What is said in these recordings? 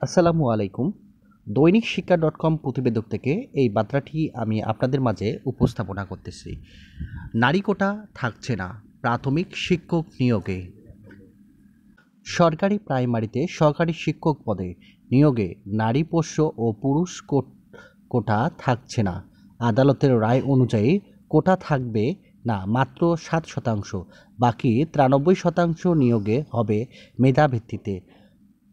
আসসালামু আলাইকুম। দৈনিক শিক্ষা .com প্রতিবেদক থেকে এই বার্তাটি আমি আপনাদের মাঝে উপস্থাপনা করতেছি। নারী কোটা থাকছে না প্রাথমিক শিক্ষক নিয়োগে। সরকারি প্রাইমারিতে সহকারী শিক্ষক পদে নিয়োগে নারী পোষ্য ও পুরুষ কোটা থাকছে না। আদালতের রায় অনুযায়ী কোটা থাকবে না মাত্র 7%, বাকি 93% নিয়োগে হবে মেধাভিত্তিতে।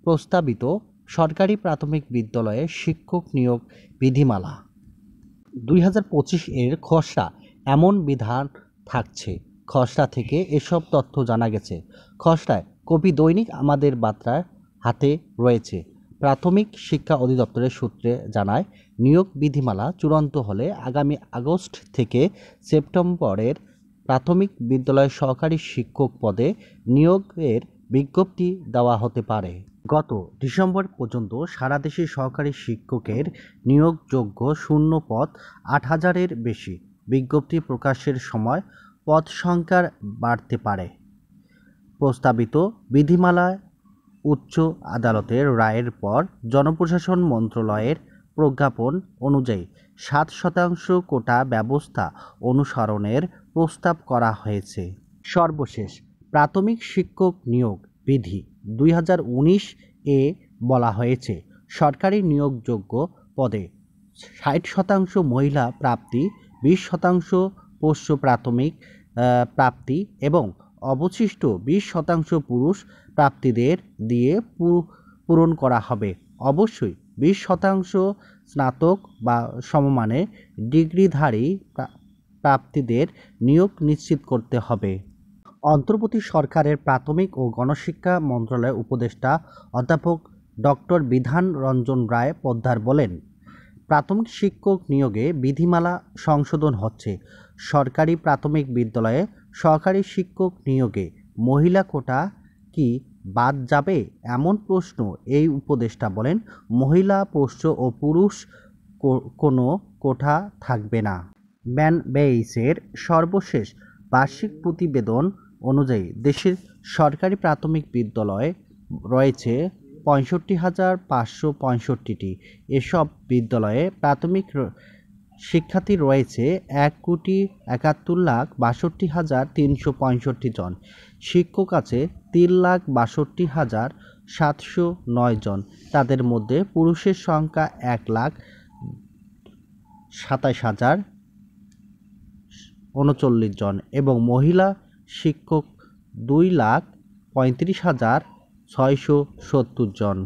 প্রস্তাবিত সরকারি প্রাথমিক বিদ্যালয়ে শিক্ষক নিয়োগ বিধিমালা 2025 এর খসড়া এমন বিধান থাকছে। খসড়া থেকে এসব তথ্য জানা গেছে। খসড়ায় কপি দৈনিক আমাদের বার্তার হাতে রয়েছে। প্রাথমিক শিক্ষা অধিদপ্তরের সূত্রে জানায়, নিয়োগ বিধিমালা চূড়ান্ত হলে আগামী আগস্ট থেকে সেপ্টেম্বরের প্রাথমিক বিদ্যালয়ের সহকারী শিক্ষক পদে নিয়োগের বিজ্ঞপ্তি দেওয়া হতে পারে। গত ডিসেম্বর পর্যন্ত সারা দেশে সহকারী শিক্ষকের নিয়োগযোগ্য শূন্য পদ 8,000-এর বেশি। বিজ্ঞপ্তি প্রকাশের সময় পদ সংখ্যা বাড়তে পারে। প্রস্তাবিত বিধিমালায় উচ্চ আদালতের রায়ের পর জনপ্রশাসন মন্ত্রণালয়ের প্রজ্ঞাপন অনুযায়ী 7% কোটা ব্যবস্থা অনুসরণের প্রস্তাব করা হয়েছে। সর্বশেষ প্রাথমিক শিক্ষক নিয়োগ বিধি 2019 এ বলা হয়েছে, সরকারি নিয়োগযোগ্য পদে 60% মহিলা প্রাপ্তি, 20% পোষ্য প্রাথমিক প্রাপ্তি এবং অবশিষ্ট 20% পুরুষ প্রাপ্তিদের দিয়ে পূরণ করা হবে। অবশ্যই 20% স্নাতক বা সমমানের ডিগ্রিধারী প্রাপ্তিদের নিয়োগ নিশ্চিত করতে হবে। অন্তর্বর্তী সরকারের প্রাথমিক ও গণশিক্ষা মন্ত্রণালয়ের উপদেষ্টা অধ্যাপক ডক্টর বিধান রঞ্জন রায় পোদ্দার বলেন, প্রাথমিক শিক্ষক নিয়োগে বিধিমালা সংশোধন হচ্ছে। সরকারি প্রাথমিক বিদ্যালয়ে সহকারী শিক্ষক নিয়োগে মহিলা কোটা কি বাদ যাবে এমন প্রশ্ন এই উপদেষ্টা বলেন, মহিলা পোষ্য ও পুরুষ কোনো কোটা থাকবে না। বেইসের সর্বশেষ বার্ষিক প্রতিবেদন অনুযায়ী দেশের সরকারি প্রাথমিক বিদ্যালয়ে রয়েছে 65,565টি। এসব বিদ্যালয়ে প্রাথমিক শিক্ষার্থী রয়েছে 1,71,62,365 জন। শিক্ষক আছে 3,62,709 জন। তাদের মধ্যে পুরুষের সংখ্যা 1,27,039 জন এবং মহিলা শিক্ষক 2,35,670 জন।